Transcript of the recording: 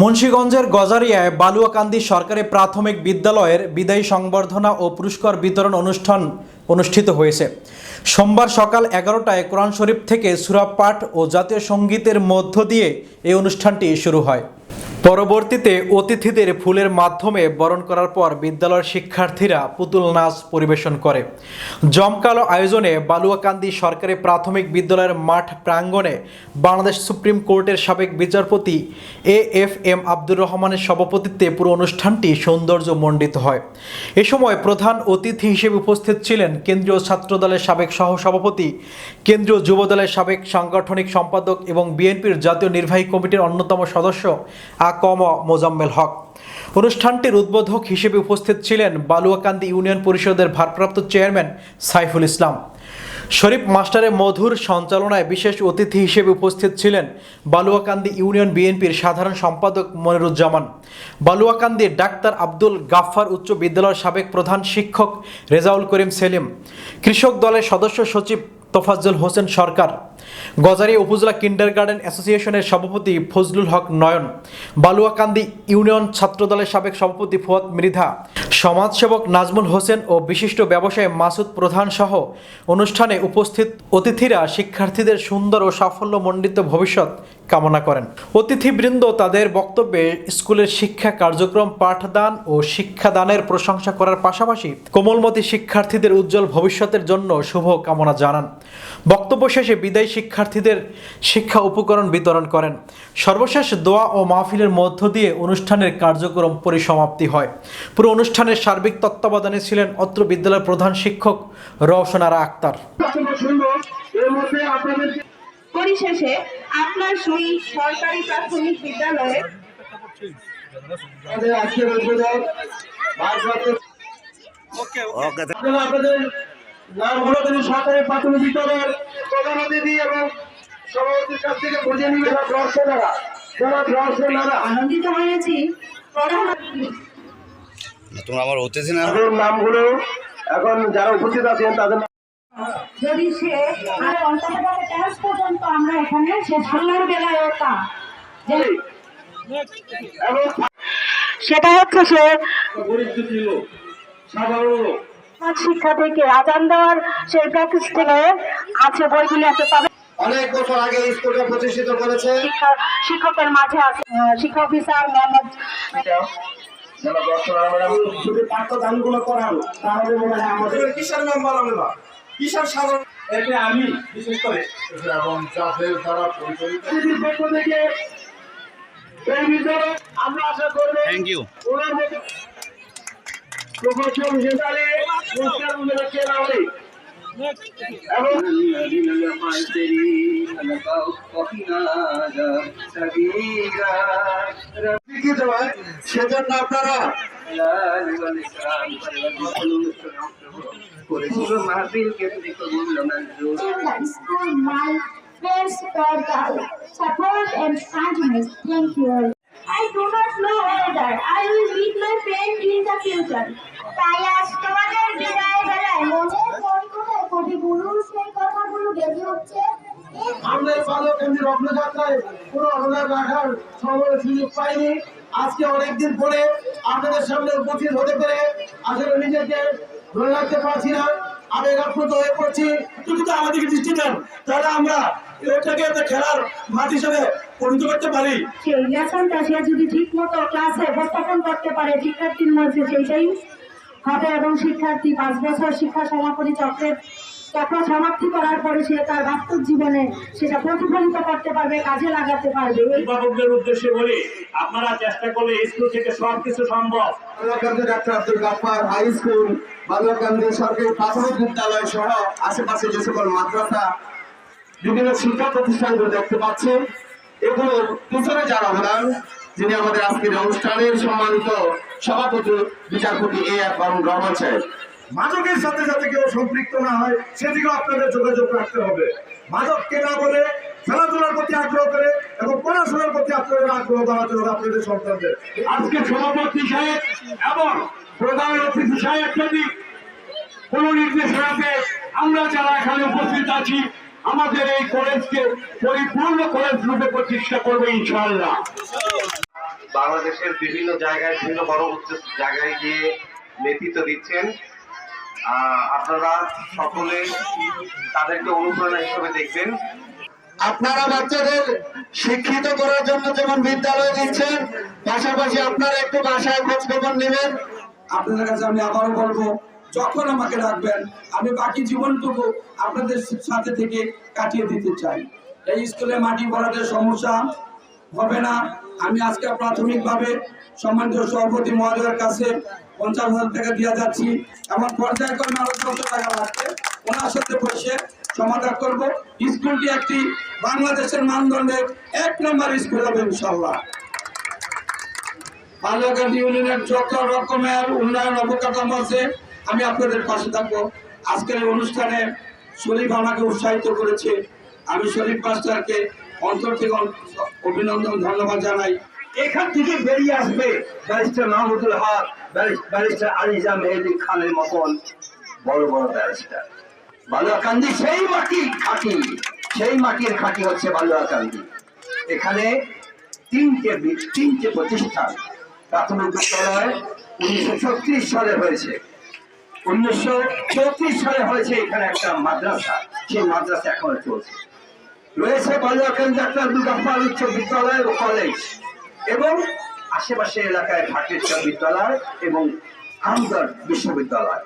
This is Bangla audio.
মুন্সিগঞ্জের গজারিয়ায় বালুয়াকান্দি সরকারি প্রাথমিক বিদ্যালয়ের বিদায়ী সংবর্ধনা ও পুরস্কার বিতরণ অনুষ্ঠান অনুষ্ঠিত হয়েছে। সোমবার সকাল 11টায় কোরআন শরীফ থেকে সূরা পাঠ ও জাতীয় সঙ্গীতের মধ্য দিয়ে এই অনুষ্ঠানটি শুরু হয়। পরবর্তীতে অতিথিদের ফুলের মাধ্যমে বরণ করার পর বিদ্যালয়ের শিক্ষার্থীরা পুতুল নাচ পরিবেশন করে। জমকালো আয়োজনে বালুয়াকান্দি সরকারি প্রাথমিক বিদ্যালয়ের মাঠ প্রাঙ্গণে বাংলাদেশ সুপ্রিম কোর্টের সাবেক বিচারপতি AFM আব্দুর রহমানের সভাপতিত্বে পুরো অনুষ্ঠানটি সৌন্দর্যমণ্ডিত হয়। এ সময় প্রধান অতিথি হিসেবে উপস্থিত ছিলেন কেন্দ্রীয় ছাত্রদলের সাবেক সহসভাপতি, কেন্দ্রীয় যুবদলের সাবেক সাংগঠনিক সম্পাদক এবং বিএনপির জাতীয় নির্বাহী কমিটির অন্যতম সদস্য আকম মোজাম্মেল হক। অনুষ্ঠানটির উদ্বোধক হিসেবে উপস্থিত ছিলেন বালুয়াকান্দি ইউনিয়ন পরিষদের ভারপ্রাপ্ত চেয়ারম্যান সাইফুল ইসলাম। শরীফ মাস্টারের মধুর সঞ্চালনায় বিশেষ অতিথি হিসেবে উপস্থিত ছিলেন বালুয়াকান্দি ইউনিয়ন বিএনপির সাধারণ সম্পাদক মনিরুজ্জামান, বালুয়াকান্দি ডাক্তার আব্দুল গাফফার উচ্চ বিদ্যালয়ের সাবেক প্রধান শিক্ষক রেজাউল করিম সেলিম, কৃষক দলের সদস্য সচিব তোফাজ্জল হোসেন সরকার, গজারিয়া উপজেলা কিন্ডারগার্টেন অ্যাসোসিয়েশনের সভাপতি ফজলুল হক নয়ন, বালুয়াকান্দি ইউনিয়ন ছাত্রদলের সাবেক সভাপতি ফুয়াদ মৃধা, সমাজসেবক নাজমুল হোসেন ও বিশিষ্ট ব্যবসায়ী মাসুদ প্রধান সহ অনুষ্ঠানে উপস্থিত অতিথিরা শিক্ষার্থীদের সুন্দর ও সাফল্যমণ্ডিত ভবিষ্যৎ কামনা করেন। অতিথিবৃন্দ তাদের বক্তব্যে স্কুলের শিক্ষা কার্যক্রম, পাঠদান ও শিক্ষাদানের প্রশংসা করার পাশাপাশি কোমলমতি শিক্ষার্থীদের উজ্জ্বল ভবিষ্যতের জন্য শুভ কামনা জানান। বক্তব্য শেষে বিদায়ী শিক্ষার্থীদের শিক্ষা উপকরণ বিতরণ করেন। সর্বশেষ দোয়া ও মাহফিলের মধ্য দিয়ে অনুষ্ঠানের কার্যক্রম পরিসমাপ্তি হয়। পুরো অনুষ্ঠানের সার্বিক তত্ত্বাবধানে ছিলেন অত্র বিদ্যালয়ের প্রধান শিক্ষক রওশনারা আক্তার। পরিশেষে আপনার সেই সরকারি প্রাথমিক বিদ্যালয়ে আপনাদের নাম হলো সরকারি প্রাথমিক বিদ্যালয়ের প্রধান অতিথি এবং সভাপতির কাছ থেকে বুঝে নিবে দর্শনারা আনন্দিত হয়েছি। তোমরা আমার অতিথি না নামগুলো এখন যারা উপস্থিত আছেন তাদের যদি সে আর অন্তর্গত টেস্ট পর্যন্ত আমরা এখানে সে সাল্লার বেলায় ওটা সেটা হচ্ছে সে শিক্ষা থেকে আজান দেওয়ার সেই প্র্যাকটিস থেকে আছে বইগুলি আছে, তবে অনেক বছর আগে স্কুলটা প্রতিষ্ঠিত করেছে শিক্ষকের মাঝে আছে শিক্ষা অফিসার মোহাম্মদ যদি পাঠ্যদানগুলো করান তাহলে মনে হয় আমাদের কিসের মেম্বার হবে না কিসের সাধারণ এতে আমি বিশেষ করে এবং যাদের দ্বারা পরিচালিত আমরা আশা করব থ্যাংক ইউ ওনার মতো প্রফেসর হিসাবে পুরস্কার মূল্যে কেনা হবে এবং সেজন্য আপনারা support and kindness. Thank you. I do not know whether I will meet my friend in the future. তাই আজ তোমাদের বিদায় বেলায় মনে কোন কোথায় কবিগুরুর সেই কথাগুলো বেজে উঠছে। আমাদের বালুয়াকান্দির রত্নযাত্রায় কোনো অবদান রাখার সময় সুযোগ পাইনি। আজকে অনেকদিন পরে আপনাদের সামনে উপস্থিত হতে পেরে আসলে নিজেকে ধরে রাখতে পারছি না, আবেগ আপ্লুত হয়ে পড়ছি। যদি আমাদেরকে দৃষ্টি দেন তাহলে আমরা এটাকে একটা খেলার মাঠ হিসেবে পরিণত করতে পারি। সেই লেসনটা সে যদি ঠিক মতো ক্লাসে উপস্থাপন করতে পারে শিক্ষার্থীর মধ্যে সেইটাই হবে এবং শিক্ষার্থী 5 বছর শিক্ষা সমাপনী চক্র সমাপ্তি করার পরে সে তার বাস্তব জীবনে সেটা প্রতিফলিত করতে পারবে, কাজে লাগাতে পারবে। অভিভাবকদের উদ্দেশ্যে বলি, আপনারা চেষ্টা করলে স্কুল থেকে সবকিছু সম্ভব। Baluakandi doctor Abdul Gaffar high school, Baluakandi সরকারি প্রাথমিক বিদ্যালয় সহ আশেপাশে যে সকল মাদ্রাসা বিভিন্ন শিক্ষা প্রতিষ্ঠানগুলো দেখতে পাচ্ছেন, এগুলোর পিছনে যারা অবদান, যিনি আমাদের আজকের অনুষ্ঠানের সম্মানিত সভাপতি বিচারপতি AFM রহমান সাহেব। মাদকের সাথে যাতে কেউ সম্পৃক্ত না হয় সেদিকেও আপনাদের যোগাযোগ রাখতে হবে। মাদককে না বলে খেলাধুলার প্রতি আগ্রহ করে এবং পড়াশোনার প্রতি আপনাদের আগ্রহ বাড়াতে হবে আপনাদের সন্তানদের। আজকে সভাপতি সাহেব এবং প্রধান অতিথি সাহেব যদি কোন নির্দেশনাতে আমরা যারা এখানে উপস্থিত আছি আমাদের এই কলেজকে পরিপূর্ণ কলেজ রূপে প্রতিষ্ঠা করবো ইনশাআল্লাহ। বাংলাদেশের বিভিন্ন জায়গায় বিভিন্ন বড় উচ্চ জায়গায় গিয়ে নেতৃত্ব দিচ্ছেন। আপনারা সকলে তাদেরকে অনুপ্রেরণা হিসেবে দেখবেন। আপনারা বাচ্চাদের শিক্ষিত করার জন্য যেমন বিদ্যালয় দিচ্ছেন, পাশাপাশি আপনারা একটু বাসায় খোঁজ খবর নেবেন। আপনাদের কাছে আমি আবারও বলবো, যখন আমাকে ডাকবেন আমি বাকি জীবনটুকু আপনাদের সাথে থেকে কাটিয়ে দিতে চাই। এই স্কুলে মাটি ভরাটের সমস্যা হবে না। আমি আজকে প্রাথমিকভাবে সম্মানিত সভাপতি মহোদয়ের কাছে 50,000 টাকা দিয়ে যাচ্ছি, এবং পর্যায়ক্রমে আরো 100 টাকা লাগবে। ওনার সাথে বসে সমাধান করব। স্কুলটি একটি বাংলাদেশের মানদণ্ডের 1 নম্বর স্কুল হবে ইনশাল্লাহ। বালুয়াকান্দি ইউনিয়নের যত রকমের উন্নয়ন অবকাঠামো আছে আমি আপনাদের পাশে থাকবো। আজকের এই অনুষ্ঠানে শরীফ আমাকে উৎসাহিত করেছে, আমি শরীফ মাস্টারকে অন্তর থেকে অভিনন্দন ধন্যবাদ জানাই। এখান থেকে বেরিয়ে আসবে ব্যারিস্টার মাহমুদুল হক, ব্যারিস্টার আলিজা মেহেদি খানের মতন বড় বড় ব্যারিস্টার। বালুয়াকান্দি সেই মাটির খাঁটি হচ্ছে বালুয়াকান্দি। এখানে তিনটে প্রতিষ্ঠান। প্রাথমিক বিদ্যালয় 1936 সালে হয়েছে। 1934 সালে হয়েছে এখানে একটা মাদ্রাসা, সেই মাদ্রাসা এখনো চলছে। রয়েছে বালুয়াকান্দি ডাক্তার দুর্গাপ্পাল উচ্চ বিদ্যালয় ও কলেজ, এবং আশেপাশে এলাকায় ঢাকেশ্বর বিদ্যালয় এবং আমদার বিশ্ববিদ্যালয়।